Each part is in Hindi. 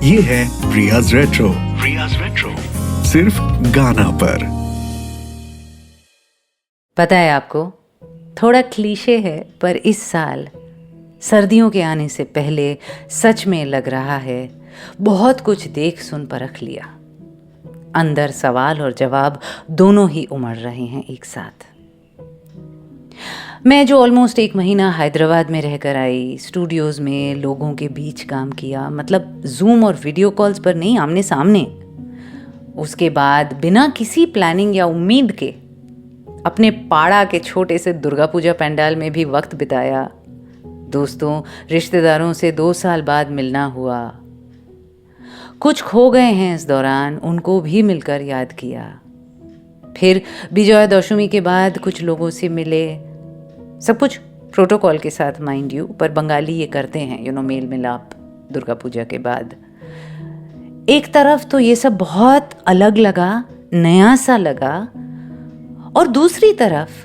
ये है रियाज रेट्रो। रियाज रेट्रो सिर्फ गाना पर। पता है आपको, थोड़ा क्लीशे है पर इस साल सर्दियों के आने से पहले सच में लग रहा है बहुत कुछ देख सुन परख लिया। अंदर सवाल और जवाब दोनों ही उमड़ रहे हैं एक साथ। मैं जो ऑलमोस्ट 1 महीना हैदराबाद में रहकर आई, स्टूडियोज़ में लोगों के बीच काम किया, मतलब जूम और वीडियो कॉल्स पर नहीं, आमने सामने। उसके बाद बिना किसी प्लानिंग या उम्मीद के अपने पाड़ा के छोटे से दुर्गा पूजा पंडाल में भी वक्त बिताया। दोस्तों रिश्तेदारों से 2 साल बाद मिलना हुआ। कुछ खो गए हैं इस दौरान, उनको भी मिलकर याद किया। फिर विजया दशमी के बाद कुछ लोगों से मिले, सब कुछ प्रोटोकॉल के साथ माइंड यू, पर बंगाली ये करते हैं मेल मिलाप दुर्गा पूजा के बाद। एक तरफ तो ये सब बहुत अलग लगा, नया सा लगा, और दूसरी तरफ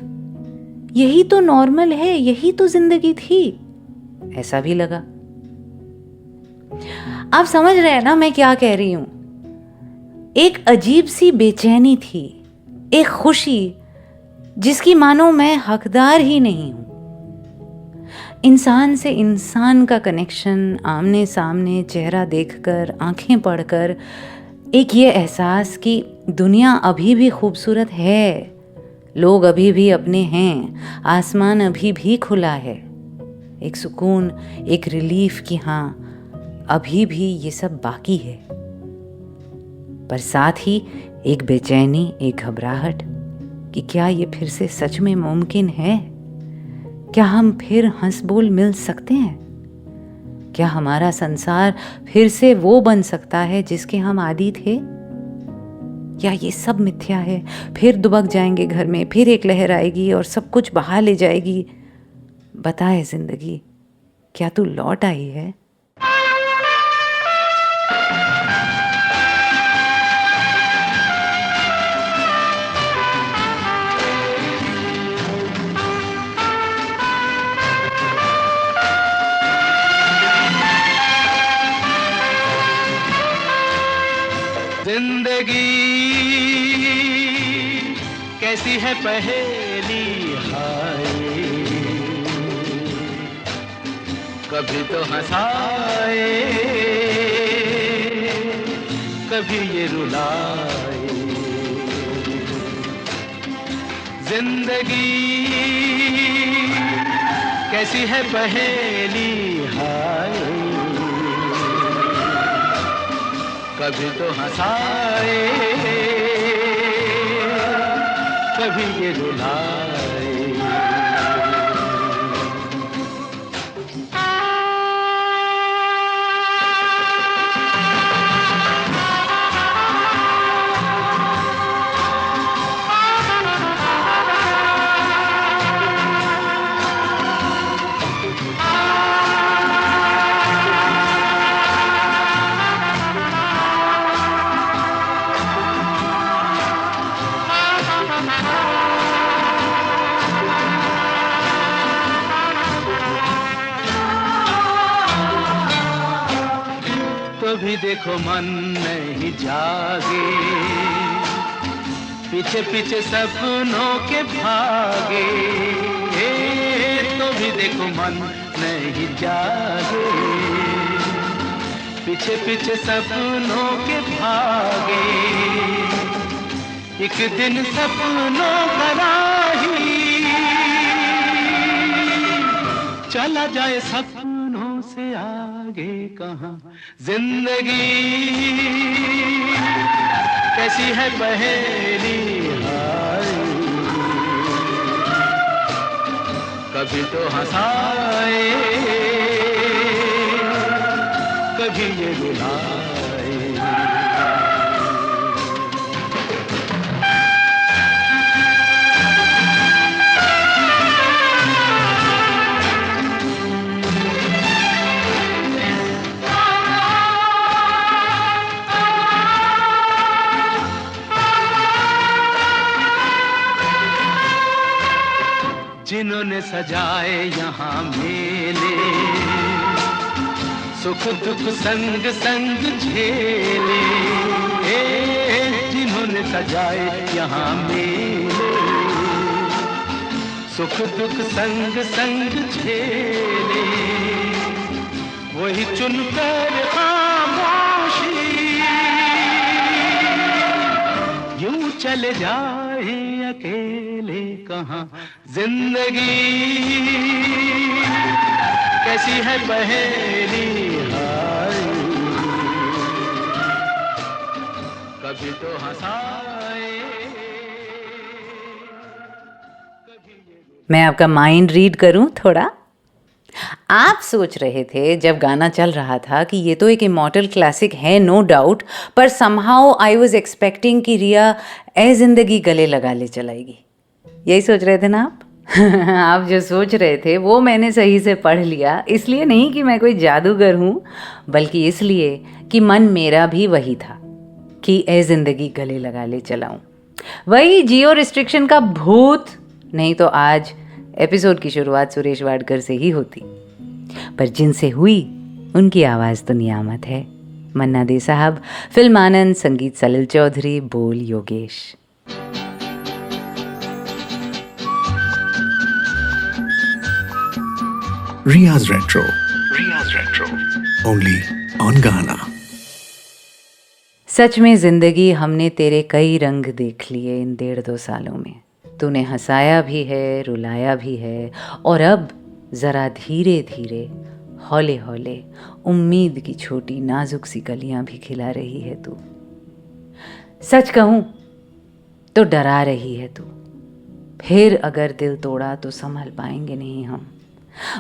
यही तो नॉर्मल है, यही तो जिंदगी थी, ऐसा भी लगा। आप समझ रहे हैं ना मैं क्या कह रही हूं? एक अजीब सी बेचैनी थी, एक खुशी जिसकी मानो मैं हकदार ही नहीं हूं। इंसान से इंसान का कनेक्शन, आमने सामने चेहरा देखकर, आंखें पढ़कर, एक ये एहसास कि दुनिया अभी भी खूबसूरत है, लोग अभी भी अपने हैं, आसमान अभी भी खुला है। एक सुकून, एक रिलीफ कि हाँ अभी भी ये सब बाकी है। पर साथ ही एक बेचैनी, एक घबराहट कि क्या ये फिर से सच में मुमकिन है? क्या हम फिर हंस बोल मिल सकते हैं? क्या हमारा संसार फिर से वो बन सकता है जिसके हम आदी थे? या ये सब मिथ्या है? फिर दुबक जाएंगे घर में, फिर एक लहर आएगी और सब कुछ बहा ले जाएगी। बताए जिंदगी, क्या तू लौट आई है? जिंदगी कैसी है पहेली, हाय कभी तो हंसाए, कभी ये रुलाए। जिंदगी कैसी है पहेली, हाय कभी तो हंसाए, कभी ये रुलाए। कभी देखो मन नहीं जागे, पीछे पीछे सपनों के भागे। तो भी देखो मन नहीं जागे, पीछे पीछे सपनों के भागे। एक दिन सपनों का राही चला जाए सपनों से आगे कहाँ। जिंदगी कैसी है पहेली, हाय कभी तो हंसाए, कभी ये रुलाए। जिन्होंने सजाए यहाँ मेले, सुख दुख संग संग झेले, जिन्होंने सजाए यहाँ मेले। सुख दुख संग संग झेले, वही चुनकर खामोशी यूं चले जाए अकेले कहाँ। जिंदगी कैसी है पहेली हाय, कभी तो हंसाए। मैं आपका माइंड रीड करूं थोड़ा। आप सोच रहे थे जब गाना चल रहा था कि ये तो एक इमॉर्टल क्लासिक है, नो डाउट, पर समहाउ आई वाज एक्सपेक्टिंग कि रिया ए जिंदगी गले लगा ले चलाएगी। यही सोच रहे थे ना आप? आप जो सोच रहे थे वो मैंने सही से पढ़ लिया। इसलिए नहीं कि मैं कोई जादूगर हूँ, बल्कि इसलिए कि मन मेरा भी वही था कि ए जिंदगी गले लगा ले चलाऊं। वही जियो रिस्ट्रिक्शन का भूत, नहीं तो आज एपिसोड की शुरुआत सुरेश वाडकर से ही होती। पर जिनसे हुई उनकी आवाज़ तो नियामत है। मन्ना दे साहब, फिल्म आनंद, संगीत सलिल चौधरी, बोल Yogesh. Riya's Retro. Riya's Retro. Only on Ghana. सच में जिंदगी हमने तेरे कई रंग देख लिए इन 1.5-2 सालों में। तूने हंसाया भी है, रुलाया भी है, और अब ज़रा धीरे धीरे, हौले हौले उम्मीद की छोटी नाजुक सी कलियां भी खिला रही है तू। सच कहूँ तो डरा रही है तू। फिर अगर दिल तोड़ा तो संभल पाएंगे नहीं हम।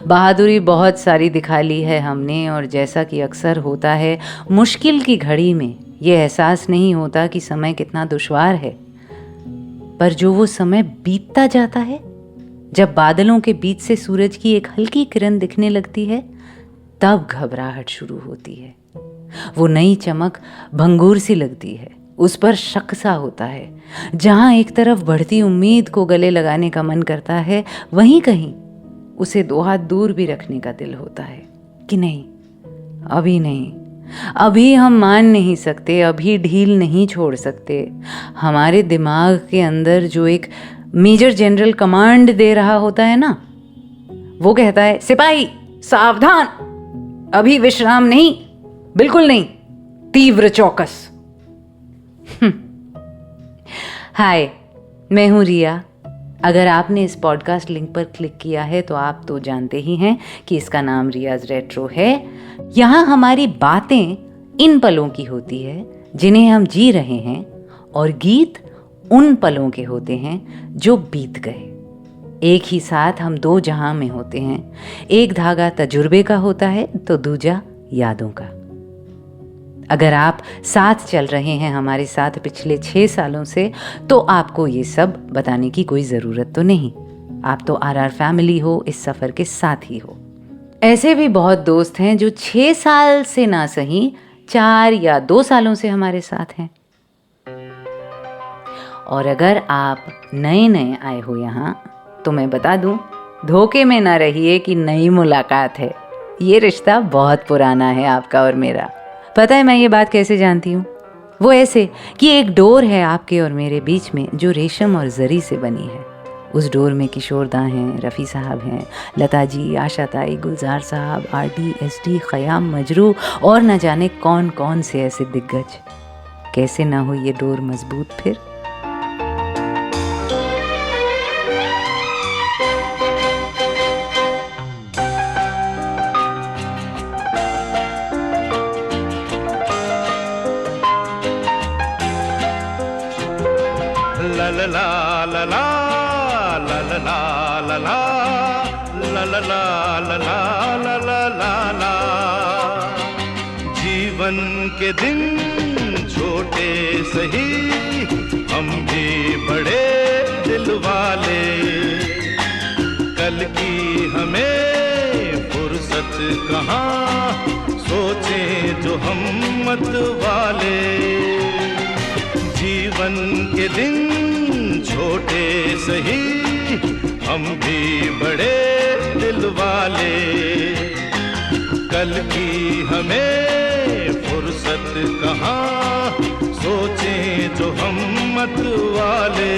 बहादुरी बहुत सारी दिखा ली है हमने, और जैसा कि अक्सर होता है मुश्किल की घड़ी में ये एहसास नहीं होता कि समय कितना दुश्वार है। पर जो वो समय बीतता जाता है, जब बादलों के बीच से सूरज की एक हल्की किरण दिखने लगती है, तब घबराहट शुरू होती है। वो नई चमक भंगूर सी लगती है, उस पर शक सा होता है। जहाँ एक तरफ बढ़ती उम्मीद को गले लगाने का मन करता है, वहीं कहीं उसे 2 हाथ दूर भी रखने का दिल होता है कि नहीं, अभी नहीं, अभी हम मान नहीं सकते, अभी ढील नहीं छोड़ सकते। हमारे दिमाग के अंदर जो एक मेजर जनरल कमांड दे रहा होता है ना, वो कहता है सिपाही सावधान, अभी विश्राम नहीं, बिल्कुल नहीं, तीव्र चौकस। हाय, मैं हूँ रिया। अगर आपने इस पॉडकास्ट लिंक पर क्लिक किया है तो आप तो जानते ही हैं कि इसका नाम रियाज रेट्रो है। यहाँ हमारी बातें इन पलों की होती है जिन्हें हम जी रहे हैं, और गीत उन पलों के होते हैं जो बीत गए। एक ही साथ हम 2 जहां में होते हैं। एक धागा तजुर्बे का होता है तो दूजा यादों का। अगर आप साथ चल रहे हैं हमारे साथ पिछले 6 सालों से, तो आपको ये सब बताने की कोई ज़रूरत तो नहीं। आप तो RR फैमिली हो, इस सफ़र के साथ ही हो। ऐसे भी बहुत दोस्त हैं जो 6 साल से ना सही 4 या 2 सालों से हमारे साथ हैं। और अगर आप नए आए हो यहाँ, तो मैं बता दूं, धोखे में ना रहिए कि नई मुलाकात है। ये रिश्ता बहुत पुराना है आपका और मेरा। पता है मैं ये बात कैसे जानती हूँ? वो ऐसे कि एक डोर है आपके और मेरे बीच में जो रेशम और जरी से बनी है। उस डोर में किशोरदा हैं, रफ़ी साहब हैं, लता जी, आशा ताई, गुलजार साहब, RD, SD, ख़याम, मजरू और न जाने कौन कौन से ऐसे दिग्गज। कैसे ना हो ये डोर मजबूत फिर? ला ला ला ला ला ला ला ला ला ला ला ला ला ला ला ला। जीवन के दिन छोटे सही, हम भी बड़े दिल वाले। कल की हमें फुर्सत कहाँ, सोचें जो हम मत वाले। जीवन के दिन छोटे सही, हम भी बड़े दिल वाले। कल की हमें फुर्सत कहाँ, सोचें जो हम मत वाले।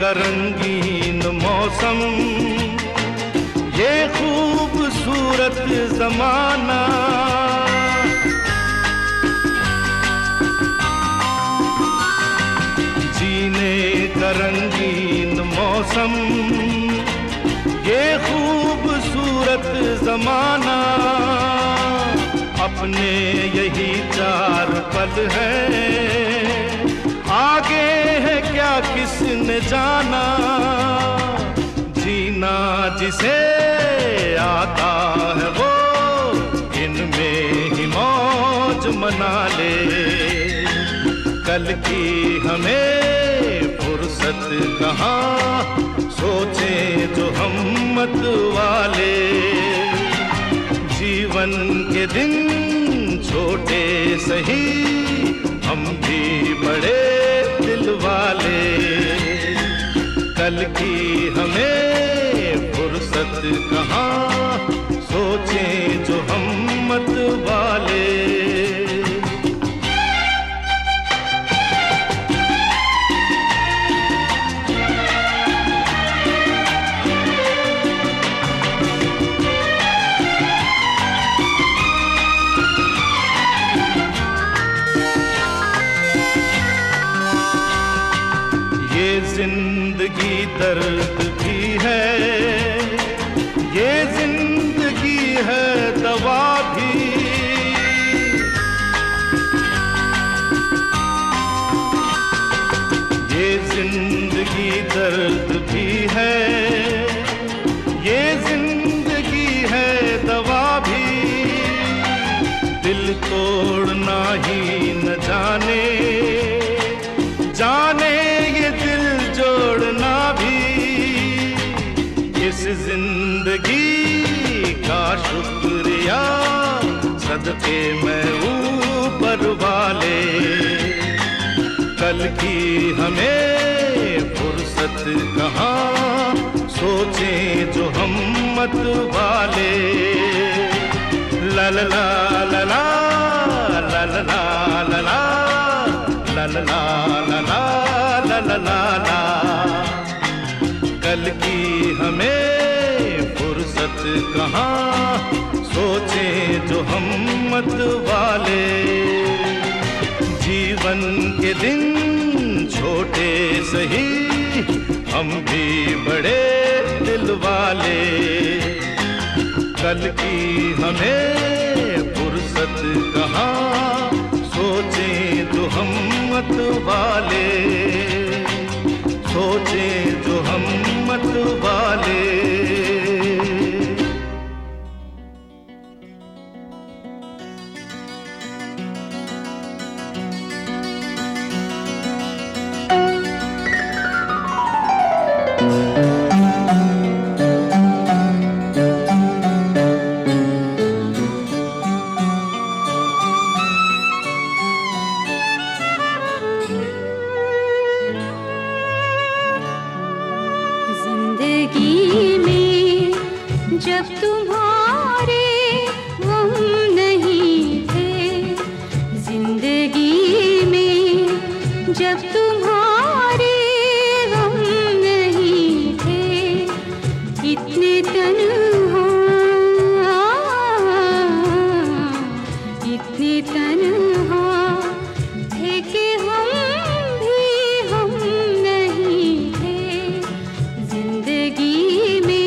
रंगीन मौसम, ये खूबसूरत जमाना, जीने का रंगीन मौसम, ये खूबसूरत जमाना, अपने यही 4 पल हैं, आगे है क्या किसने जाना, जीना जिसे आता है वो इनमें ही मौज मना ले। कल की हमें फुर्सत कहाँ, सोचें जो हम मत वाले। जीवन के दिन छोटे सही, हम भी बड़े दिल वाले। कल की हमें फुर्सत कहाँ, सोचें जो हम मत वाले। जिंदगी दर्द भी है, ये जिंदगी है दवा भी, ये जिंदगी दर्द भी है, ये जिंदगी है दवा भी। दिल तोड़ना ही न जाने, जाने ये दिल जोड़ना भी। इस जिंदगी का शुक्रिया सदके मैं ऊपर वाले। कल की हमें फुर्सत कहाँ, सोचें जो हम मत वाले। ला ला ला ला ला ला ला ला ला ला ला ला ला ला ला ला। कल की हमें फुर्सत कहाँ, सोचें जो हम मत वाले। जीवन के दिन छोटे सही, हम भी बड़े दिल वाले। कल की हमें फुर्सत कहाँ, सोचें जो हम मत वाले, सोचें जो हम मत वाले। जिंदगी में जब तुम्हारे गम नहीं थे, जिंदगी में जब तुम्हारे गम नहीं थे, इतने तन्हा, इतने तन्हा थे कि हम भी हम नहीं थे जिंदगी में।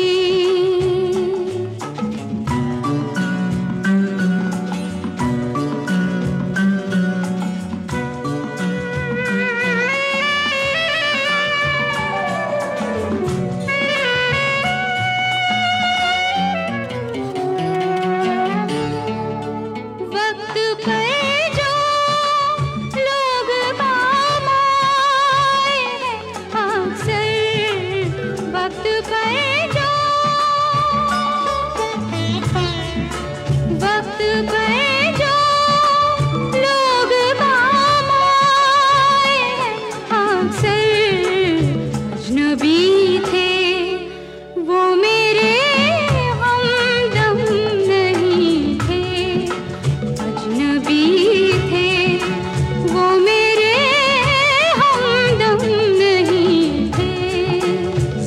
पर जो वक्त पर जो लोग काम आए अक्सर अजनबी थे, वो मेरे हमदम नहीं थे। अजनबी थे, वो मेरे हमदम नहीं थे।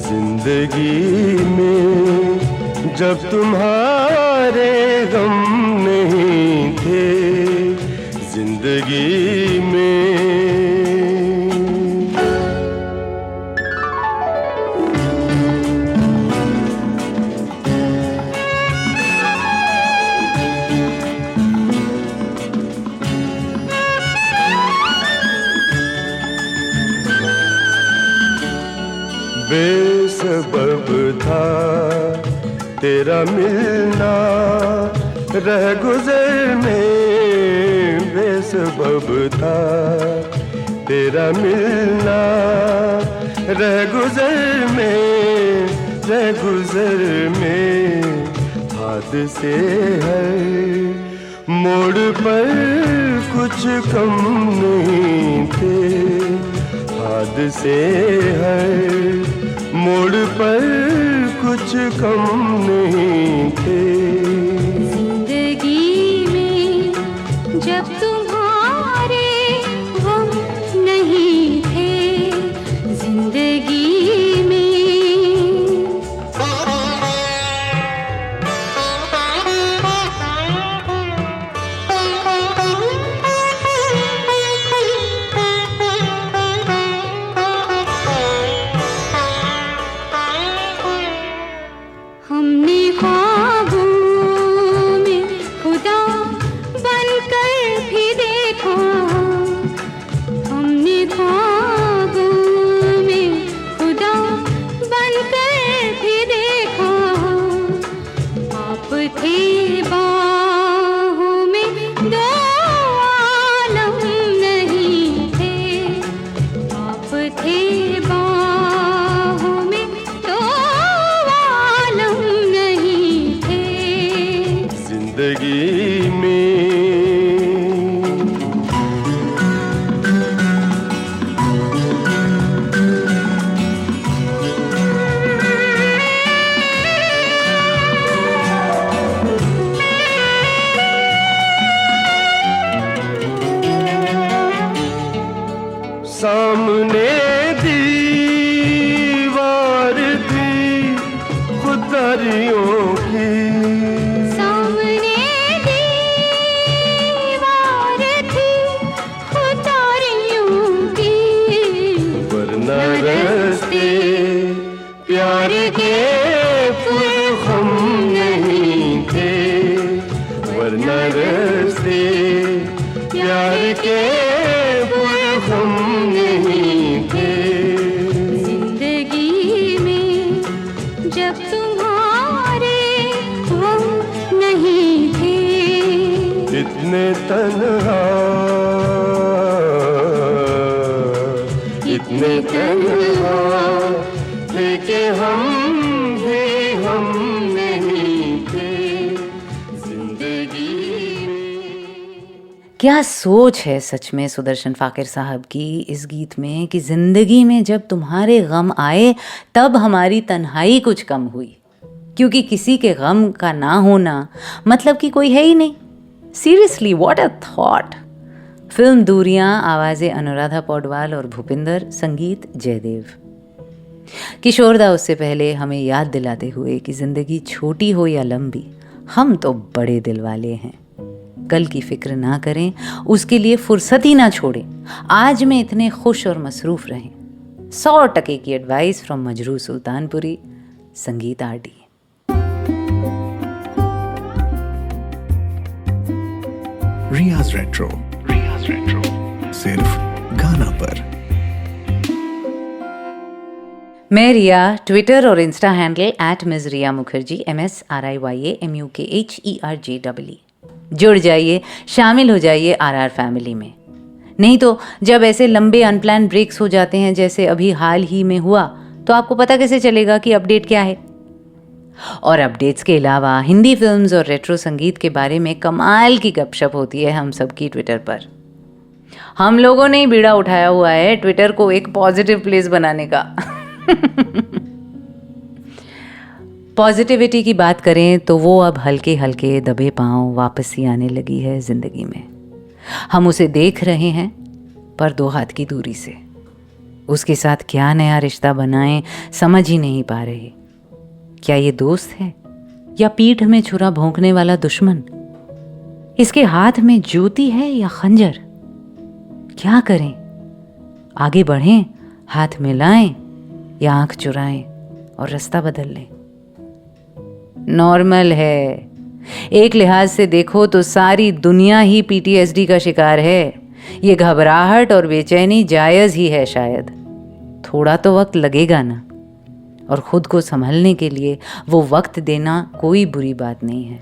जिंदगी में जब तुम्हारे गम नहीं थे, जिंदगी में बेसबब था तेरा मिलना रह गुजर में, बेसबब था तेरा मिलना रह गुजर में, रह गुजर में। हादसे हर मोड़ पर कुछ कम नहीं थे, हादसे हर मोड़ पर कुछ कम नहीं थे। जिंदगी में जब तुम्हारे गम नहीं थे, जिंदगी में हमने ख्वाबों में खुदा बनकर भी देखा, हमने ख्वाबों में खुदा बनकर भी देखा। आप थे बाहों में दो आलम नहीं थे, आप थे बाहों में दो आलम नहीं थे। जिंदगी में सामने दीवार थी खुदारियों की, सामने दीवार थी खुदारियों की, वरना रास्ते प्यार के पुरखम नहीं थे, वरना रास्ते प्यार के पुरखम नहीं थे। जिंदगी में जब तुम्हारे गम नहीं थे, इतने तन्हा, इतने तन्हा थे कि हम भी हम नहीं थे, जिंदगी में। क्या सोच है सच में सुदर्शन फाकिर साहब की इस गीत में कि जिंदगी में जब तुम्हारे गम आए तब हमारी तन्हाई कुछ कम हुई, क्योंकि किसी के गम का ना होना मतलब कि कोई है ही नहीं। Seriously what a thought. Film दूरियां, आवाज़ें अनुराधा पौडवाल और भूपिंदर, संगीत जयदेव। किशोरदा उससे पहले हमें याद दिलाते हुए कि ज़िंदगी छोटी हो या लंबी, हम तो बड़े दिल वाले हैं। कल की फिक्र ना करें, उसके लिए फुर्सत ही ना छोड़ें, आज में इतने खुश और मसरूफ़ रहें। 100% की एडवाइस फ्रॉम मजरू सुल्तानपुरी, संगीत आरडी। रियाज रेट्रो, रियाज रेट्रो सिर्फ गाना पर। मैं रिया, ट्विटर और Insta handle @Ms Riya Mukherjee, MSRIYAMUKHERJEE। जुड़ जाइए, शामिल हो जाइए RR फैमिली में। नहीं तो जब ऐसे लंबे अनप्लान ब्रेक्स हो जाते हैं जैसे अभी हाल ही में हुआ, तो आपको पता कैसे चलेगा कि अपडेट क्या है। और अपडेट्स के अलावा हिंदी फिल्म्स और रेट्रो संगीत के बारे में कमाल की गपशप होती है हम सबकी ट्विटर पर। हम लोगों ने ही बीड़ा उठाया हुआ है ट्विटर को एक पॉजिटिव प्लेस बनाने का। पॉजिटिविटी की बात करें तो वो अब हल्के हल्के दबे पांव वापस ही आने लगी है जिंदगी में। हम उसे देख रहे हैं पर 2 हाथ की दूरी से। उसके साथ क्या नया रिश्ता बनाएं समझ ही नहीं पा रहे। क्या ये दोस्त है या पीठ में छुरा भोंकने वाला दुश्मन? इसके हाथ में ज्योति है या खंजर? क्या करें? आगे बढ़ें, हाथ मिलाएं या आंख चुराएं और रास्ता बदल लें? नॉर्मल है। एक लिहाज से देखो तो सारी दुनिया ही पीटीएसडी का शिकार है। ये घबराहट और बेचैनी जायज ही है शायद। थोड़ा तो वक्त लगेगा ना, और खुद को संभलने के लिए वो वक्त देना कोई बुरी बात नहीं है।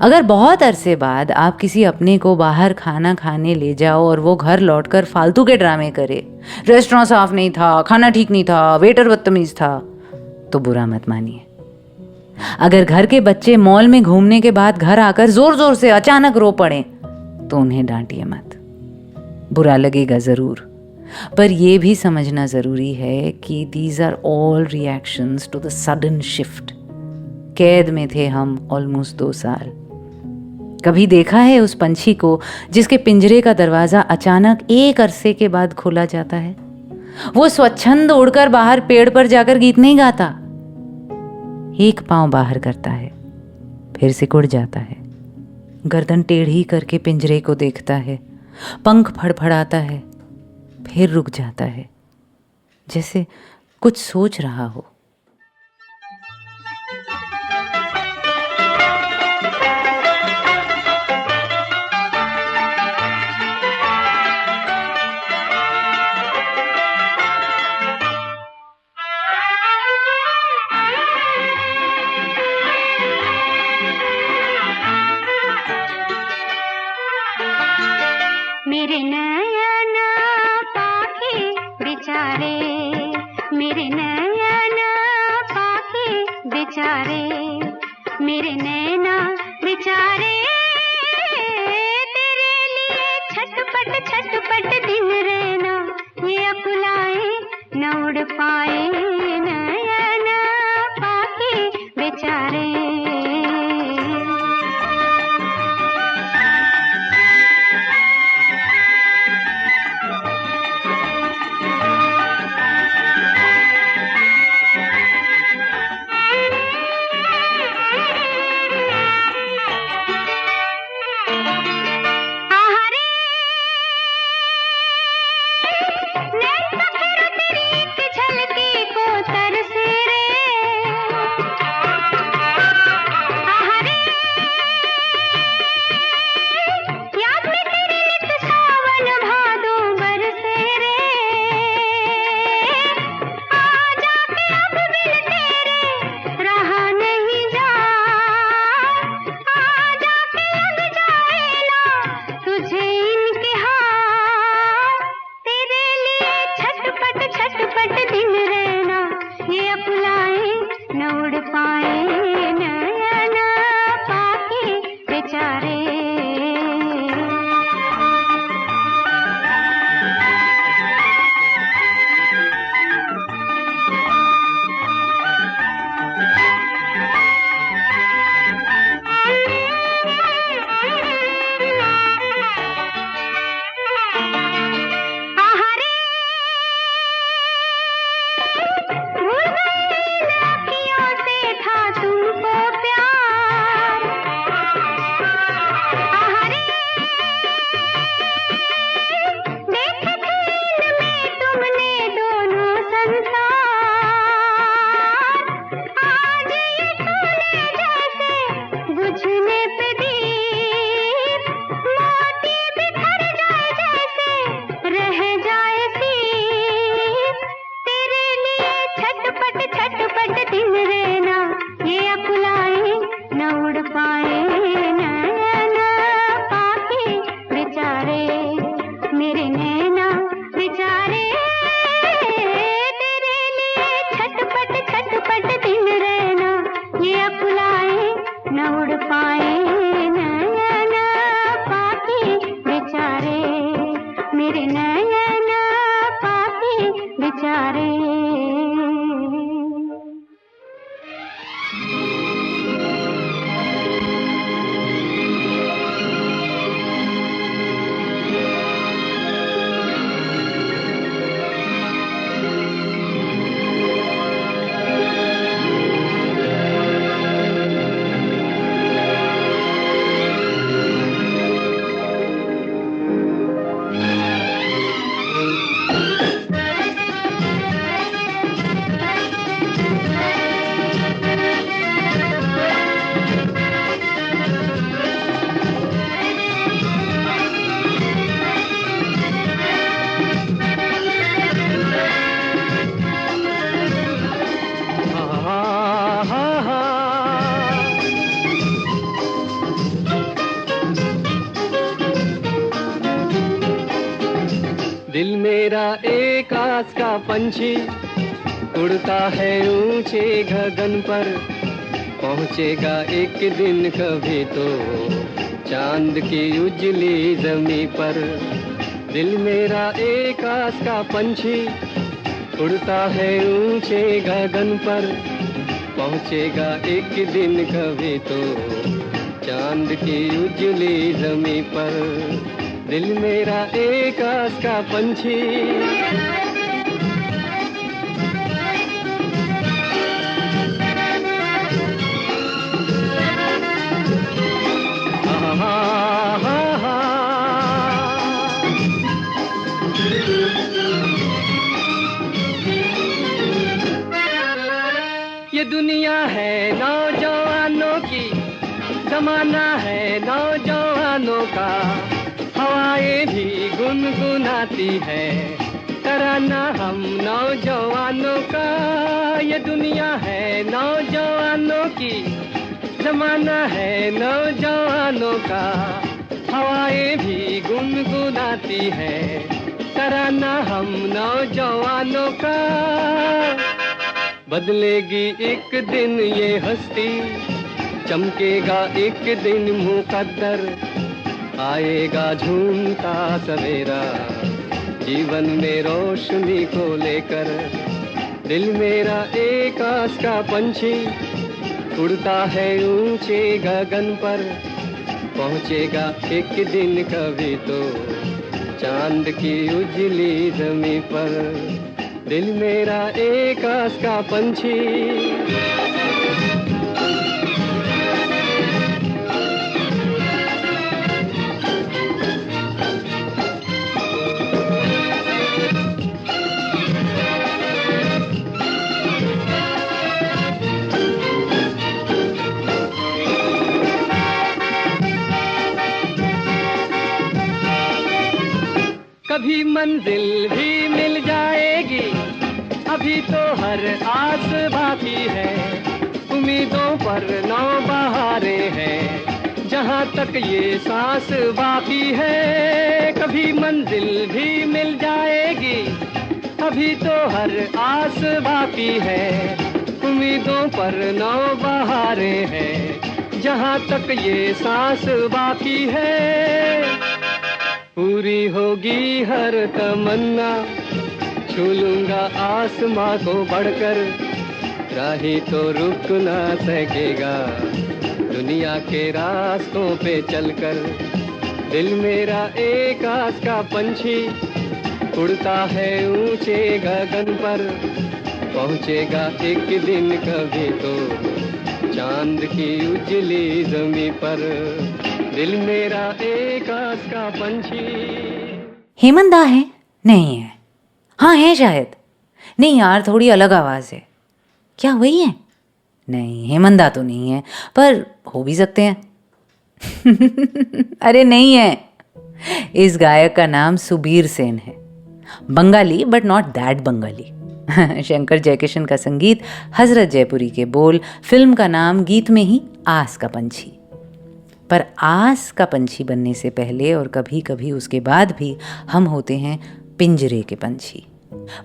अगर बहुत अरसे बाद आप किसी अपने को बाहर खाना खाने ले जाओ और वो घर लौटकर फालतू के ड्रामे करे, रेस्टोरेंट साफ नहीं था, खाना ठीक नहीं था, वेटर बदतमीज था, तो बुरा मत मानिए। अगर घर के बच्चे मॉल में घूमने के बाद घर आकर जोर जोर से अचानक रो पड़े तो उन्हें डांटिए मत। बुरा लगेगा जरूर, पर यह भी समझना जरूरी है कि these are all reactions to the sudden shift. कैद में थे हम ऑलमोस्ट 2 साल। कभी देखा है उस पंछी को जिसके पिंजरे का दरवाजा अचानक एक अरसे के बाद खोला जाता है? वो स्वच्छंद उड़कर बाहर पेड़ पर जाकर गीत नहीं गाता। एक पांव बाहर करता है, फिर सिकुड़ जाता है, गर्दन टेढ़ी करके पिंजरे को देखता है, पंख फड़फड़ाता है, फिर रुक जाता है, जैसे कुछ सोच रहा हो। मेरे नयन पाके बेचारे, मेरे नयन पाके बेचारे, मेरे नैना बेचारे, तेरे लिए छटपट छटपट दिन रहना, ये अकुलाए न उड़ पाए, नयन पाके बेचारे। मेरे नैना बेचारे। आकाश का पंछी उड़ता है ऊंचे गगन पर, पहुंचेगा एक दिन कभी तो चांद की उजली जमी पर। दिल मेरा आकाश का पंछी उड़ता है ऊंचे गगन पर, पहुंचेगा एक दिन कभी तो चांद की उजली जमी पर। दिल मेरा आकाश का पंछी। ये दुनिया है नौजवानों की, जमाना है नौजवानों का, हवाएं भी गुनगुनाती है तराना हम नौजवानों का। ये दुनिया है नौजवानों की, जमाना है नौजवानों का, हवाएं भी गुनगुनाती है तराना हम नौजवानों का। बदलेगी एक दिन ये हस्ती, चमकेगा एक दिन मुकद्दर, आएगा झूमता सवेरा जीवन में रोशनी को लेकर। दिल मेरा आकाश का पंछी उड़ता है ऊंचे गगन पर, पहुंचेगा एक दिन कभी तो चांद की उजली जमी पर। दिल मेरा आकाश का पंछी। कभी मंजिल भी मिल जाएगी, अभी तो हर आस बाकी है, उम्मीदों पर नौ बहारें हैं, जहाँ तक ये सांस बाकी है। कभी मंजिल भी मिल जाएगी, अभी तो हर आस बाकी है, उम्मीदों पर नौ बहारें हैं, जहाँ तक ये सांस बाकी है। पूरी होगी हर तमन्ना, छू लूंगा आसमां को बढ़कर, राही तो रुक ना सकेगा दुनिया के रास्तों पे चलकर। दिल मेरा आकाश का पंछी उड़ता है ऊंचे गगन पर, पहुंचेगा एक दिन कभी तो चांद की उजली जमी पर। दिल मेरा आकाश का पंछी। हेमंत दा है? नहीं है। हाँ है शायद। नहीं यार, थोड़ी अलग आवाज़ है। क्या वही है? नहीं, हेमंत दा तो नहीं है, पर हो भी सकते हैं। अरे नहीं है। इस गायक का नाम सुबीर सेन है, Bengali but not that Bengali. Shankar Jaikishan का संगीत, हजरत जयपुरी के बोल, फिल्म का नाम गीत में ही आस का पंछी। पर आस का पंछी बनने से पहले और कभी कभी उसके बाद भी हम होते हैं पिंजरे के पंछी।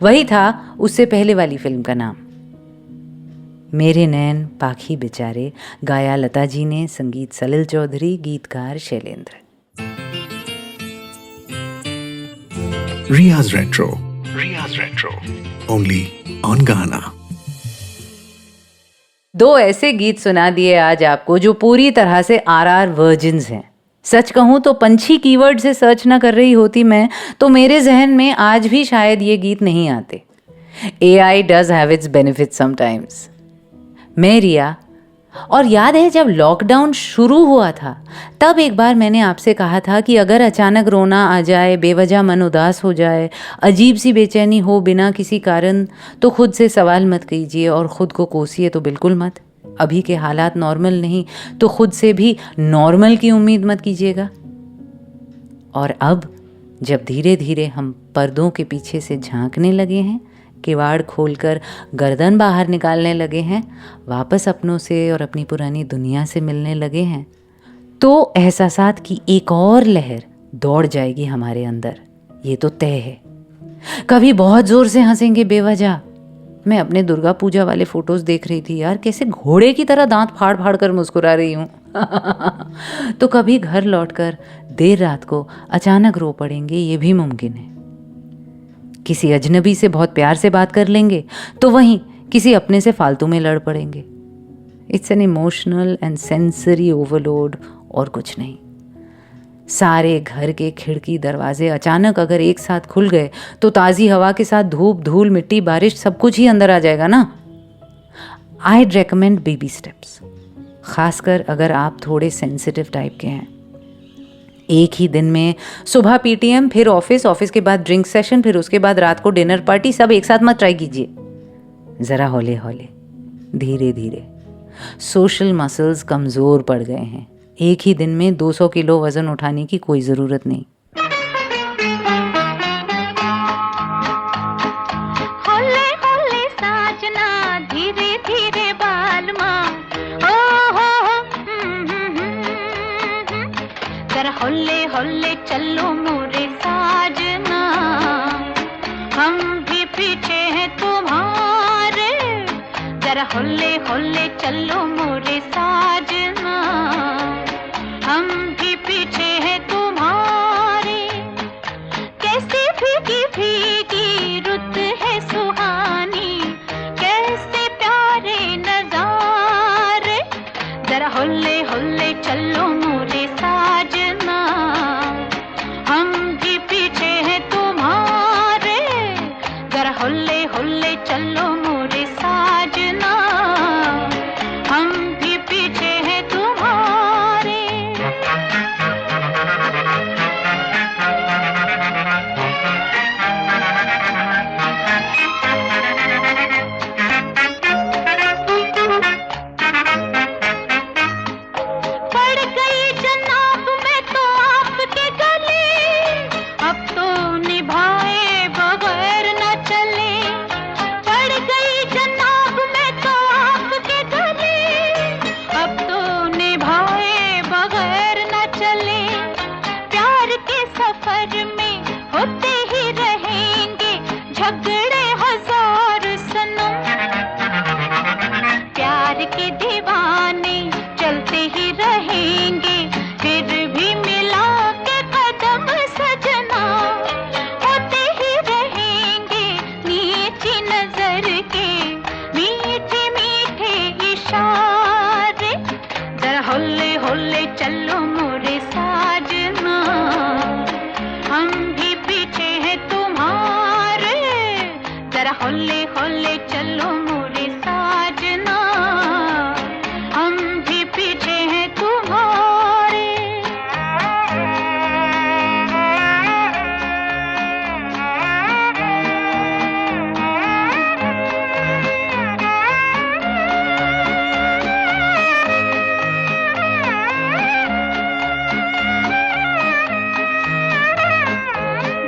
वही था उससे पहले वाली फिल्म का नाम। मेरे नैन पाखी बेचारे, गाया लता जी ने, संगीत सलिल चौधरी, गीतकार शैलेंद्र। रियाज रेट्रो ओनली ऑन गाना। दो ऐसे गीत सुना दिए आज आपको जो पूरी तरह से आरआर वर्जिन्स हैं। सच कहूँ तो पंछी कीवर्ड से सर्च ना कर रही होती मैं तो मेरे जहन में आज भी शायद ये गीत नहीं आते। AI does have it's benefit sometimes. मैं रिया, और याद है जब लॉकडाउन शुरू हुआ था तब एक बार मैंने आपसे कहा था कि अगर अचानक रोना आ जाए, बेवजह मन उदास हो जाए, अजीब सी बेचैनी हो बिना किसी कारण, तो खुद से सवाल मत कीजिए और ख़ुद को कोसिए तो बिल्कुल मत। अभी के हालात नॉर्मल नहीं तो खुद से भी नॉर्मल की उम्मीद मत कीजिएगा। और अब जब धीरे धीरे हम पर्दों के पीछे से झांकने लगे हैं, किवाड़ खोलकर गर्दन बाहर निकालने लगे हैं, वापस अपनों से और अपनी पुरानी दुनिया से मिलने लगे हैं, तो एहसासात की एक और लहर दौड़ जाएगी हमारे अंदर, ये तो तय है। कभी बहुत जोर से हंसेंगे बेवजह। मैं अपने दुर्गा पूजा वाले फोटोज देख रही थी यार, कैसे घोड़े की तरह दांत फाड़ फाड़ कर मुस्कुरा रही हूँ। तो कभी घर लौटकर देर रात को अचानक रो पड़ेंगे, ये भी मुमकिन है। किसी अजनबी से बहुत प्यार से बात कर लेंगे तो वहीं किसी अपने से फालतू में लड़ पड़ेंगे। It's an emotional and sensory overload, और कुछ नहीं। सारे घर के खिड़की दरवाजे अचानक अगर एक साथ खुल गए तो ताज़ी हवा के साथ धूप, धूल, मिट्टी, बारिश सब कुछ ही अंदर आ जाएगा ना। I'd recommend बेबी स्टेप्स, खासकर अगर आप थोड़े सेंसिटिव टाइप के हैं। एक ही दिन में सुबह पीटीएम, फिर ऑफिस के बाद ड्रिंक सेशन, फिर उसके बाद रात को डिनर पार्टी, सब एक साथ मत ट्राई कीजिए। ज़रा हौले हौले, धीरे धीरे। सोशल मसल्स कमज़ोर पड़ गए हैं। एक ही दिन में 200 किलो वज़न उठाने की कोई ज़रूरत नहीं। होले होले साजना, धीरे धीरे बालमा, ओ हो, जरा होले होले चलो मोरे साजना, हम भी पीछे हैं तुम्हारे, जरा होले होले चलो मोरे साजना, हम भी पीछे हैं तुम्हारे। कैसी भीगी भीगी रुत है सुहानी, कैसे प्यारे नजारे, जरा होले होले चलो मोरे साजना, हम भी पीछे हैं तुम्हारे, जरा होले होले चलो मोरे साजना, हम भी पीछे हैं तुम्हारे। पड़ गई जनाब मैं तो आपके गले, अब तो निभाए बगैर न चले। पड़ गई जनाब मैं तो आपके गले, अब तो निभाए बगैर न चले। प्यार के सफर में होते ही रहेंगे झगड़े हजार सनम, प्यार के दीवाने चलते ही रहेंगे, फिर भी मिला के कदम सजना, होते ही रहेंगे नीची नजर के मीठे मीठे इशारे, जरा होले होले चलो मोरे साजना, हम भी पीछे हैं तुम्हारे, जरा होले होले चलो मोरे साजना, हम भी पीछे हैं तुम्हारे।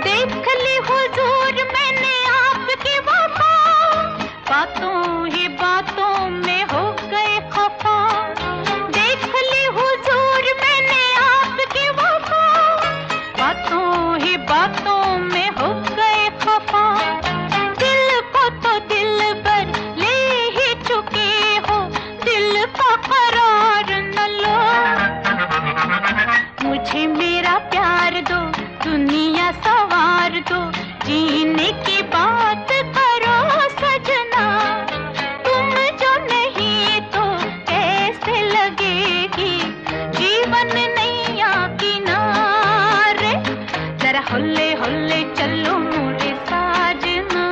देख ली हुजूर मैंने आपकी वफा, बातों ही बातों में हो गए खफा। देख ली हुजूर मैंने आपकी वफा, बातों ही बातों में हो गए खफा। दिल को तो दिल पर ले ही चुके हो, दिल का करार न लो। मुझे मेरा प्यार दो, दुनिया सवार दो, जीने की बात करो सजना, तुम जो नहीं तो कैसे लगेगी जीवन नैया किनारे, जरा होले होले चलो मोरे साजना,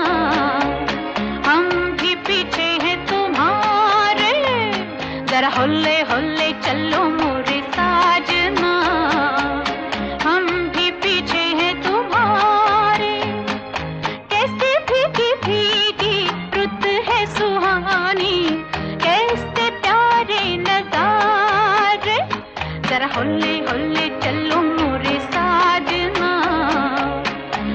हम भी पीछे हैं तुम्हारे, जरा होले होले चलो मोरे साजना, हम भी पीछे हैं तुम्हारे। कैसे भीगी भीगी रुत है सुहानी, कैसे प्यारे नजारे, जरा होले होले चलो मोरे साजना,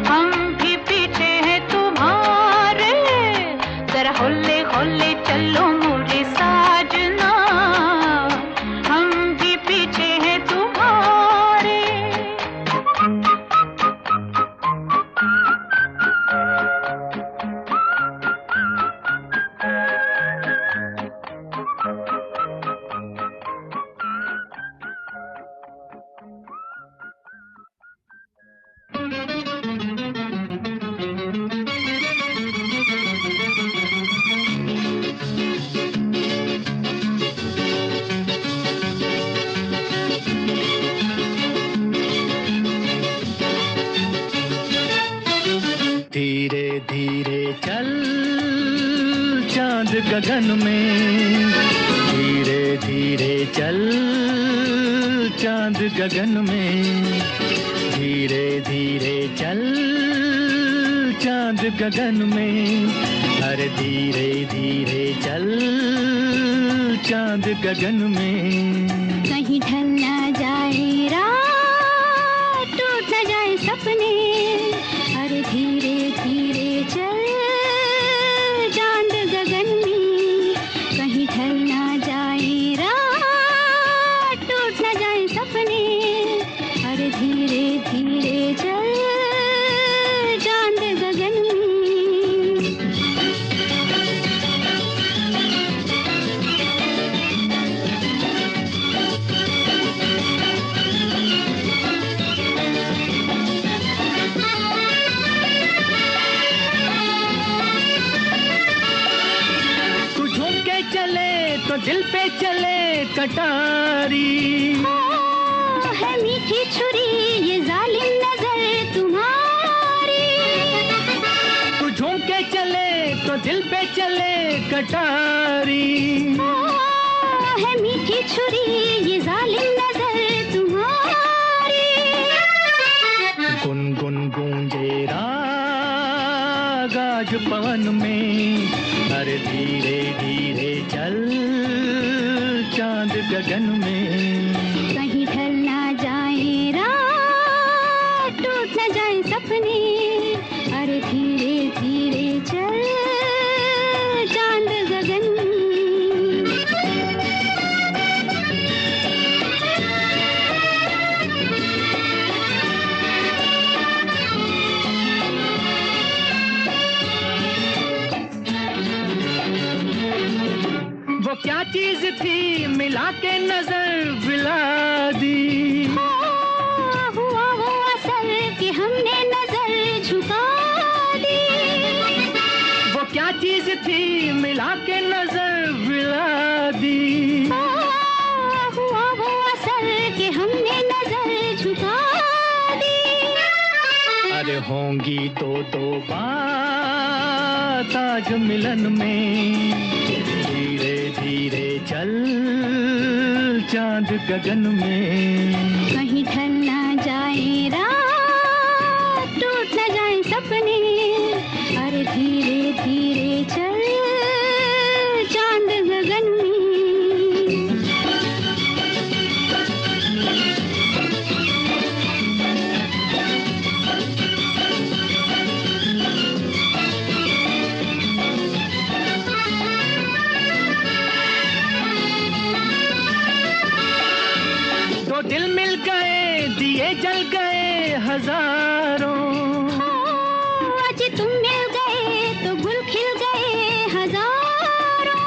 हम भी पीछे हैं तुम्हारे, जरा होले होले चलो मोरे साजना, हम भी पीछे हैं तुम्हारे। गगन में, धीरे धीरे चल चांद गगन में, धीरे धीरे चल चांद गगन में, अरे धीरे धीरे चल चांद गगन में। कहीं ढल ना जाए रात, टूट ना जाए सपने, अरे धीरे धीरे चल चांद गगन में, कहीं ढल ना जाए रात, टूट ना जाए सपने, अरे धीरे धीरे चल चांद गगन में। तो दिल पे चले कटारी, है मीठी छुरी ये जालिम नजर तुम्हारी, तू झूम के चले तो दिल पे चले कटारी, है मीठी छुरी ये जालिम नजर तुम्हारी। गुनगुन गूंजे राग आज पवन में, अरे धीरे धीरे चल चांद गगन में, कहीं ढल ना जाए रात, टूट ना जाए सपने, अरे धीरे धीरे चल चांद गगन में। वो क्या चीज थी मिला के नजर मिला दी, हुआ वो असर कि हमने नजर झुका दी, वो क्या चीज थी मिला के नजर मिला दी, हुआ वो असर कि हमने नजर झुका दी। अरे होंगी दो बात आज मिलन में, धीरे धीरे चल चांद गगन में, कहीं ढल ना जाए रात, टूट ना जाए सपने, अरे धीरे धीरे चल चांद गगन में। दो दिल मिल गए दिए जल गए हजारों, आज तुम मिल गए तो गुल खिल गए हजारों,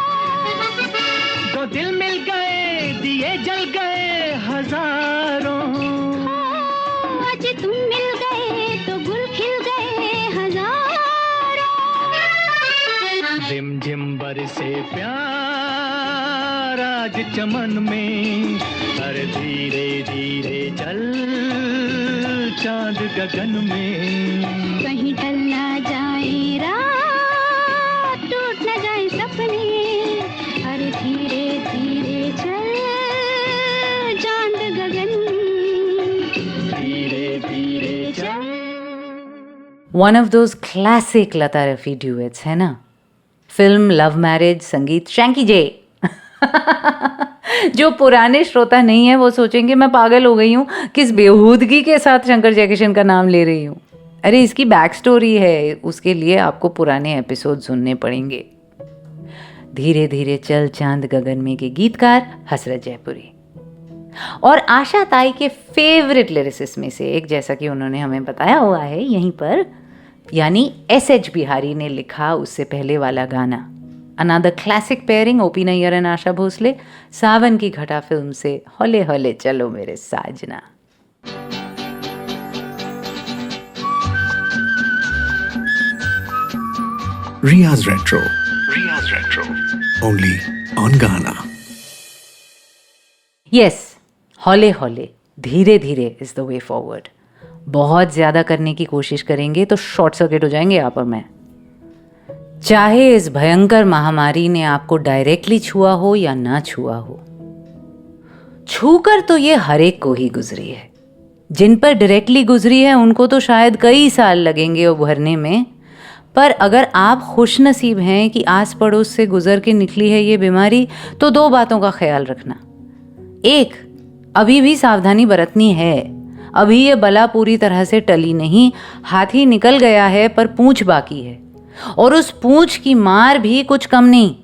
दो दिल मिल गए दिए जल गए हजारों, आज तुम मिल गए तो गुल खिल गए हजारों। रिमझिम बरसे प्यार आज चमन में, अरे धीरे धीरे चल चांद गगन में, कहीं ढल ना जाए रात, टूट ना जाए सपने, अरे धीरे धीरे चल चांद गगन में, धीरे धीरे चल। One of those classic Lata Rafi duets है ना, फिल्म लव मैरिज, संगीत शैंकी जे। जो पुराने श्रोता नहीं है वो सोचेंगे मैं पागल हो गई हूँ, किस बेहूदगी के साथ शंकर जयकिशन का नाम ले रही हूँ। अरे इसकी बैक स्टोरी है, उसके लिए आपको पुराने एपिसोड सुनने पड़ेंगे। धीरे धीरे चल चांद गगन में के गीतकार हसरत जयपुरी और आशा ताई के फेवरेट लिरिसिस्ट में से एक, जैसा कि उन्होंने हमें बताया हुआ है यहीं पर, यानी S.H. बिहारी ने लिखा उससे पहले वाला गाना। Another classic pairing, OP Nayyar and Asha Bhosle, Sawan Ki Ghata film से हौले हौले चलो मेरे साजना। Riya's Retro. Only on Ghana. Yes, हौले हौले, धीरे धीरे इज द वे फॉरवर्ड। बहुत ज़्यादा करने की कोशिश करेंगे तो शॉर्ट सर्किट हो जाएंगे आप और मैं। चाहे इस भयंकर महामारी ने आपको डायरेक्टली छुआ हो या ना छुआ हो, छूकर तो ये हर एक को ही गुजरी है। जिन पर डायरेक्टली गुजरी है उनको तो शायद कई साल लगेंगे उभरने में, पर अगर आप खुश नसीब हैं कि आस पड़ोस से गुजर के निकली है ये बीमारी, तो 2 बातों का ख्याल रखना। एक, अभी भी सावधानी बरतनी है। अभी ये बला पूरी तरह से टली नहीं, हाथी निकल गया है पर पूंछ बाकी है, और उस पूंछ की मार भी कुछ कम नहीं।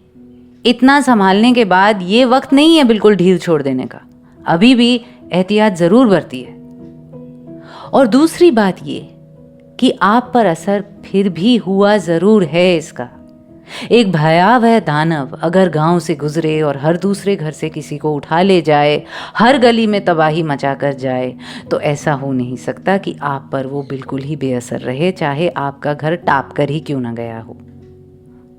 इतना संभालने के बाद ये वक्त नहीं है बिल्कुल ढील छोड़ देने का, अभी भी एहतियात जरूर बरती है। और दूसरी बात ये कि आप पर असर फिर भी हुआ जरूर है इसका। एक भयावह दानव अगर गांव से गुजरे और हर दूसरे घर से किसी को उठा ले जाए, हर गली में तबाही मचा कर जाए, तो ऐसा हो नहीं सकता कि आप पर वो बिल्कुल ही बेअसर रहे, चाहे आपका घर टाप कर ही क्यों ना गया हो।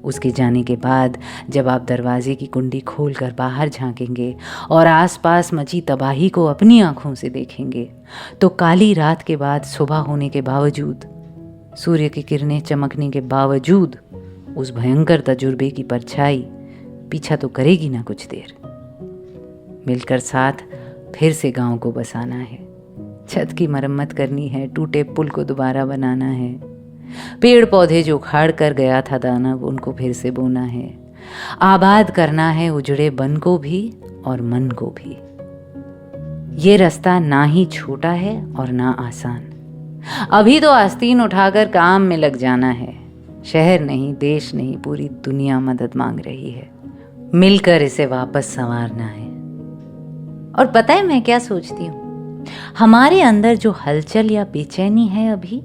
उसके जाने के बाद जब आप दरवाजे की कुंडी खोलकर बाहर झांकेंगे और आसपास मची तबाही को अपनी आंखों से देखेंगे, तो काली रात के बाद सुबह होने के बावजूद, सूर्य की किरणें चमकने के बावजूद, उस भयंकर तजुर्बे की परछाई पीछा तो करेगी ना कुछ देर। मिलकर साथ फिर से गांव को बसाना है, छत की मरम्मत करनी है, टूटे पुल को दोबारा बनाना है, पेड़ पौधे जो उखाड़ कर गया था दानव उनको फिर से बोना है, आबाद करना है उजड़े बन को भी और मन को भी। ये रास्ता ना ही छोटा है और ना आसान। अभी तो आस्तीन उठाकर काम में लग जाना है। शहर नहीं, देश नहीं, पूरी दुनिया मदद मांग रही है। मिलकर इसे वापस संवारना है। और पता है मैं क्या सोचती हूँ, हमारे अंदर जो हलचल या बेचैनी है अभी,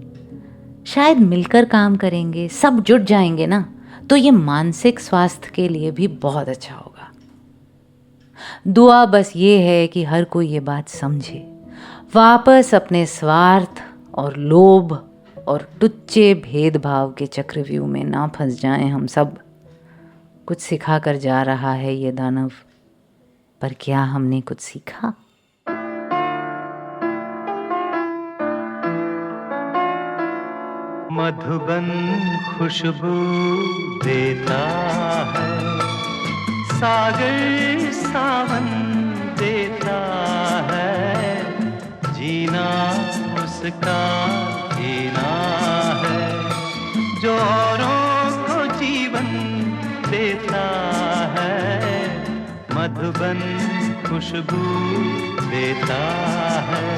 शायद मिलकर काम करेंगे, सब जुट जाएंगे ना, तो ये मानसिक स्वास्थ्य के लिए भी बहुत अच्छा होगा। दुआ बस ये है कि हर कोई ये बात समझे, वापस अपने स्वार्थ और लोभ और टुच्चे भेदभाव के चक्रव्यूह में ना फंस जाएं हम सब। कुछ सिखा कर जा रहा है ये दानव, पर क्या हमने कुछ सीखा? मधुबन खुशबू देता है, सागर सावन देता है, जीना उसका जीना है, जो औरों को जीवन देता है, मधुबन खुशबू देता है।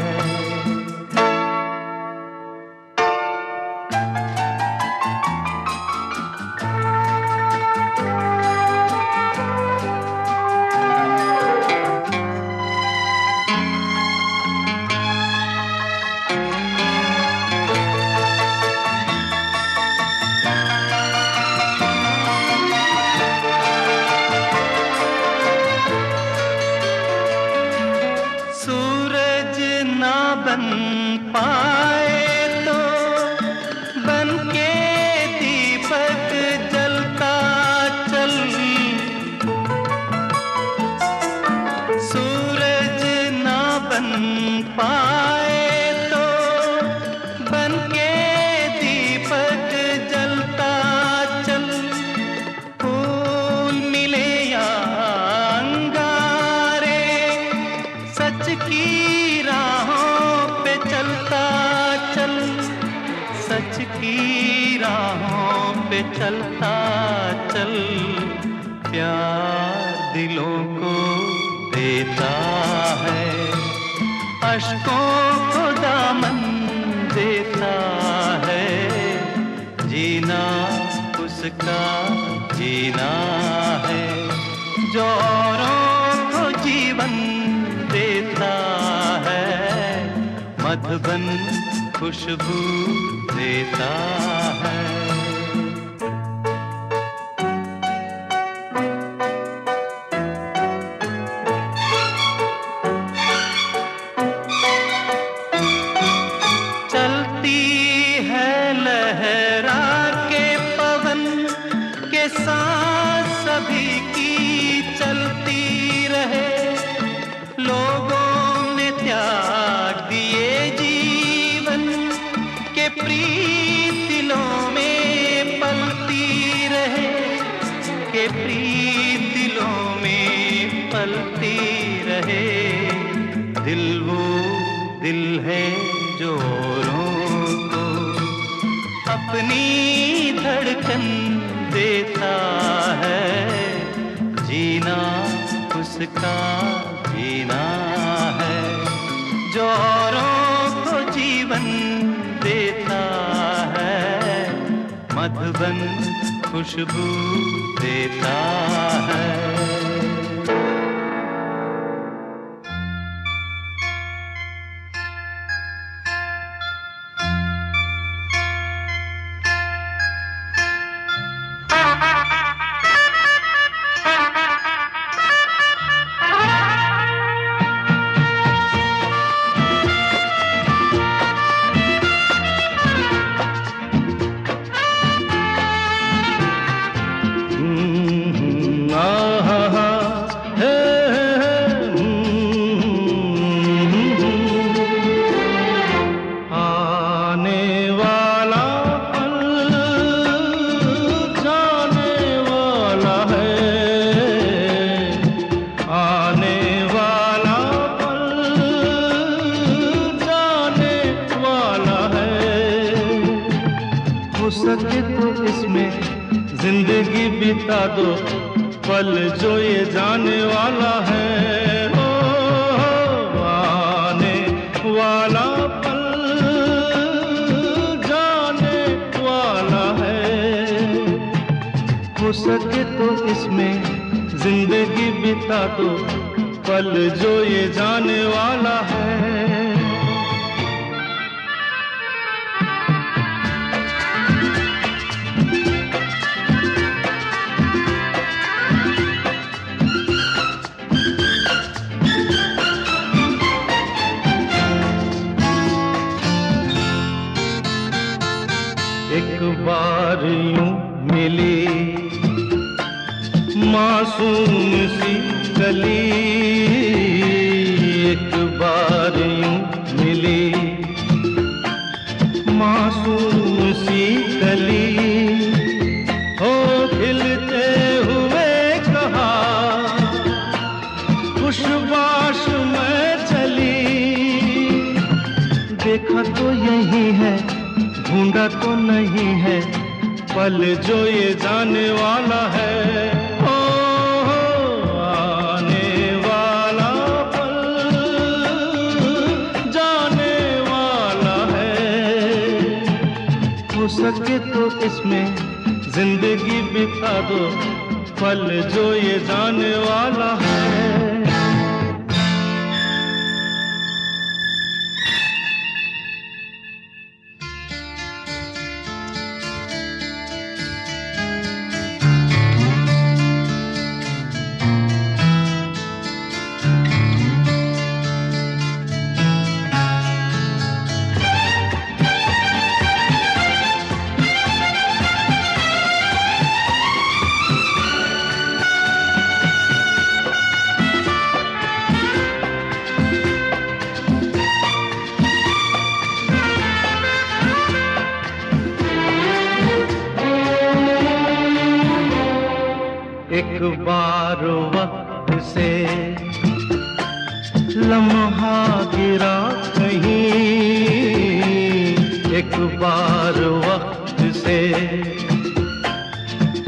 सूरज ना बन पाए तो बन के दीपक जलता चल, सूरज ना बन पाए तो बन के दीपक जलता चल, फूल मिले या अंगारे, सच की राहों पे चलता चल, सच की राहों पे चलता चल, प्यार दिलों को देता है, अश्कों को दामन देता है, जीना उसका जीना है, जो औरों को जीवन देता है, मधुबन खुशबू देता है। चलती है लहरा के पवन के साथ सभी की चलती रहे, लोगों ने त्याग दिए जीवन के प्रीत दिलों में पलती रहे, दिलों में पलती रहे। दिल वो दिल है जो औरों को अपनी धड़कन देता है। जीना उसका जीना है जो औरों को जीवन देता है। मधुबन खुशबू देता है। बिता दो पल जो ये जाने वाला है। ओ आने वाला पल जाने वाला है। हो सके तो इसमें जिंदगी बिता दो पल जो ये जाने वाला है। एक बार यूं मिली मासूम सी कली। एक बार यूं मिली मासूम सी कली। हो खिलते हुए कहा खुशबाश में चली। देखा तो यही है ढूंढा तो नहीं है पल जो ये जाने वाला है। ओ आने वाला पल जाने वाला है। हो सके तो इसमें जिंदगी बिता दो पल जो ये जाने वाला है। एक बार वक्त से लम्हा गिरा कहीं। एक बार वक्त से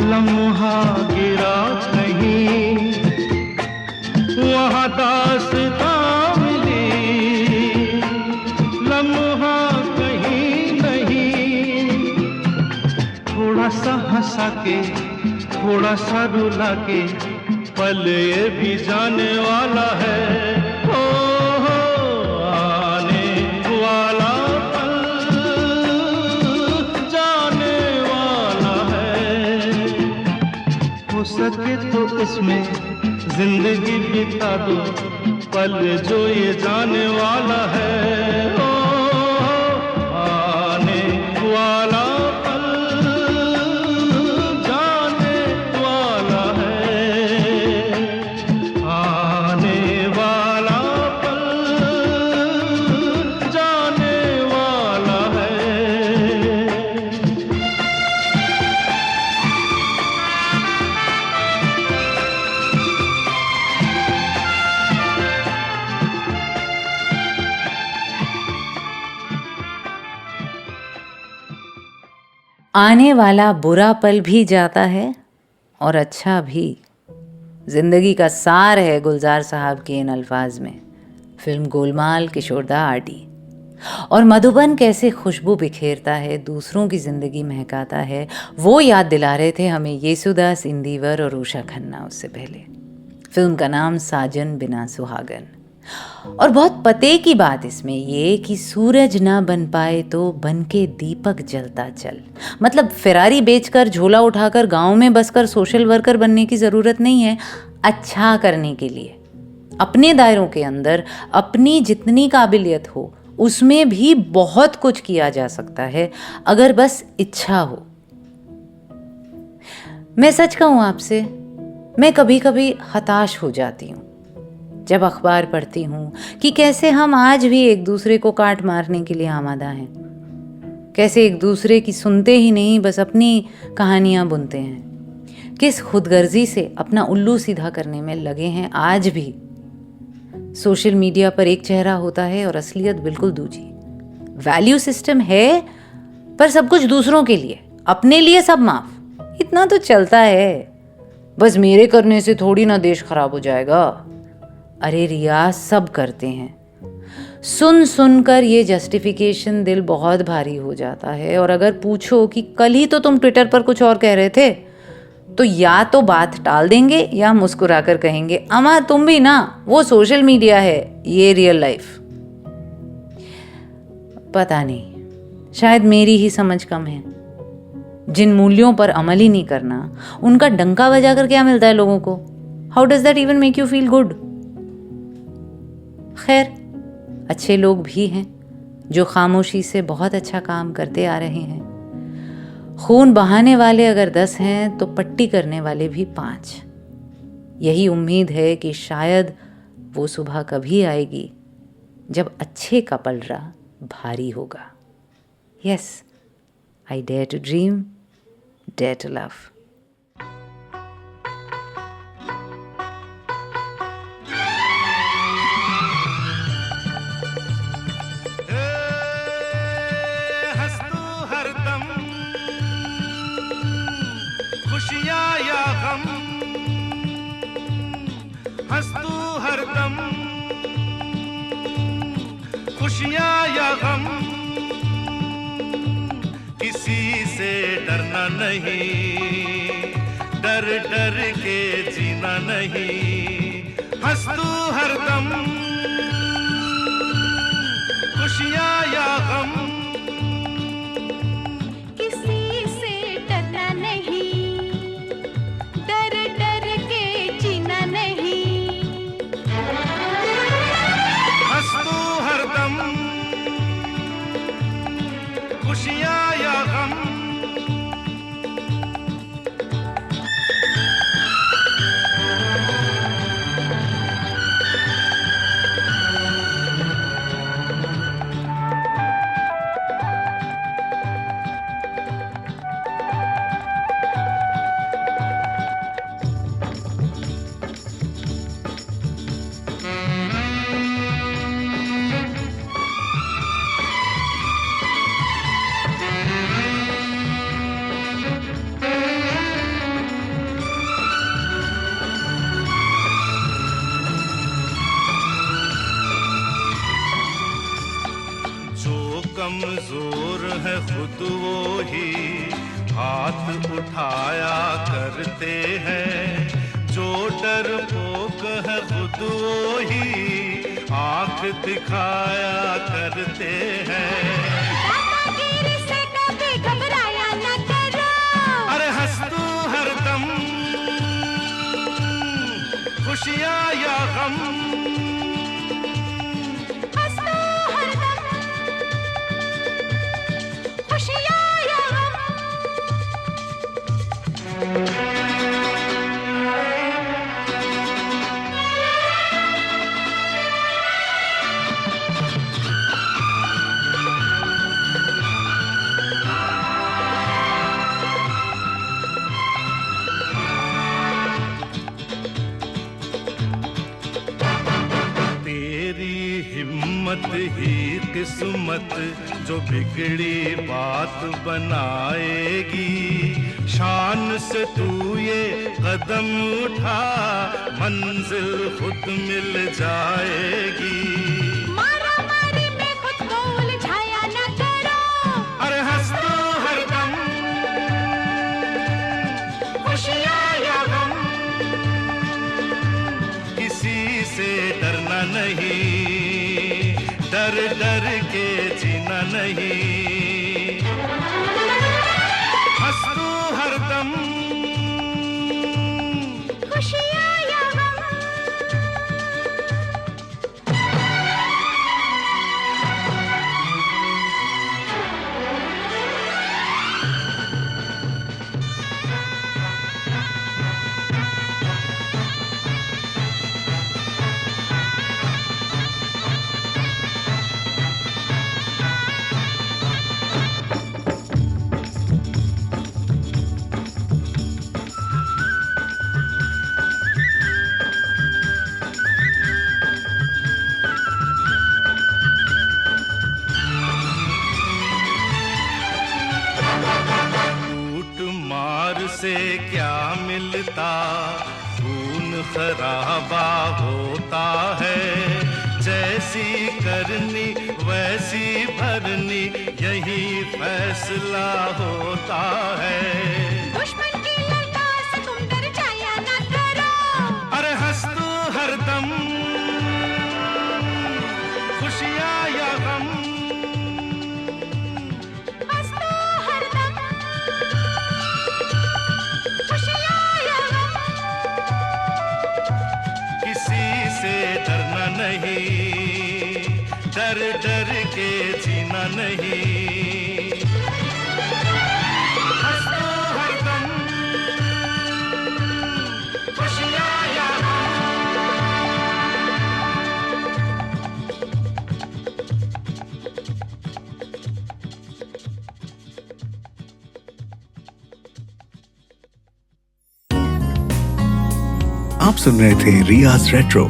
लम्हा गिरा कहीं। वहाँ दास्तां मिली लम्हा कहीं नहीं। थोड़ा सा हंसा के थोड़ा सा रुला के पल ये भी जाने वाला है। ओ आने वाला पल जाने वाला है। हो सके तो इसमें जिंदगी बिता दो पल जो ये जाने वाला है। ओ आने वाला आने वाला बुरा पल भी जाता है और अच्छा भी। जिंदगी का सार है गुलजार साहब के इन अल्फाज में। फिल्म गोलमाल, किशोरदा आरडी। और मधुबन कैसे खुशबू बिखेरता है, दूसरों की जिंदगी महकाता है, वो याद दिला रहे थे हमें येसुदास इंदिवर और उषा खन्ना उससे पहले। फिल्म का नाम साजन बिना सुहागन। और बहुत पते की बात इसमें ये कि सूरज ना बन पाए तो बन के दीपक जलता चल। मतलब फेरारी बेचकर, झोला उठाकर, गांव में बसकर सोशल वर्कर बनने की ज़रूरत नहीं है अच्छा करने के लिए। अपने दायरों के अंदर अपनी जितनी काबिलियत हो उसमें भी बहुत कुछ किया जा सकता है अगर बस इच्छा हो। मैं सच कहूँ आपसे, मैं कभी कभी हताश हो जाती हूँ जब अखबार पढ़ती हूँ कि कैसे हम आज भी एक दूसरे को काट मारने के लिए आमादा हैं, कैसे एक दूसरे की सुनते ही नहीं बस अपनी कहानियाँ बुनते हैं, किस खुदगर्जी से अपना उल्लू सीधा करने में लगे हैं आज भी। सोशल मीडिया पर एक चेहरा होता है और असलियत बिल्कुल दूजी। वैल्यू सिस्टम है पर सब कुछ दूसरों के लिए, अपने लिए सब माफ। इतना तो चलता है, बस मेरे करने से थोड़ी ना देश खराब हो जाएगा। अरे रियाज सब करते हैं। सुन सुनकर ये जस्टिफिकेशन दिल बहुत भारी हो जाता है। और अगर पूछो कि कल ही तो तुम ट्विटर पर कुछ और कह रहे थे, तो या तो बात टाल देंगे या मुस्कुराकर कहेंगे अमा तुम भी ना, वो सोशल मीडिया है, ये रियल लाइफ। पता नहीं, शायद मेरी ही समझ कम है। जिन मूल्यों पर अमल ही नहीं करना, उनका डंका बजाकर क्या मिलता है लोगों को? How does that even make you feel good? खैर, अच्छे लोग भी हैं जो खामोशी से बहुत अच्छा काम करते आ रहे हैं। खून बहाने वाले अगर 10 हैं तो पट्टी करने वाले भी 5। यही उम्मीद है कि शायद वो सुबह कभी आएगी जब अच्छे का पलड़ा भारी होगा। Yes, I dare to dream, dare to love. खुशियाँ या गम, हंस तू हरदम, खुशियाँ या गम, किसी से डरना नहीं, डर डर के जीना नहीं। हंस तू हरदम, खुशियाँ या गम, खुशियाँ या गम। कमजोर है खुद वो ही हाथ उठाया करते हैं, जो डरपोक है खुद वो ही आंख दिखाया करते हैं। से कभी घबराया न करो, अरे हंस तू हरदम, खुशियाँ या गम, हिम्मत ही किस्मत जो बिगड़ी बात बनाएगी। शान से तू ये कदम उठा, मंजिल खुद मिल जाएगी। मारा मारी में खुद को उलझाया न करो, अरे हंस तो हरदम, खुशियाँ या गम, किसी से डरना नहीं, डर डर के जीना नहीं। हंस तू हरदम, खुशियाँ या गम। टूट मार से क्या मिलता, खून खराबा होता है। जैसी करनी वैसी भरनी, यही फैसला होता है। दुश्मन की ललकार से तुम डर जाया न करो, अरे हंस तू हरदम, खुशियाँ या गम, हंस तो हरदम, खुशियाँ या गम। किसी से डरना नहीं, डर डर के जीना नहीं। हंस तो हरदम, खुशियाँ या गम। आप सुन रहे थे रियाज रेट्रो,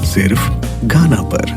सिर्फ गाना पर।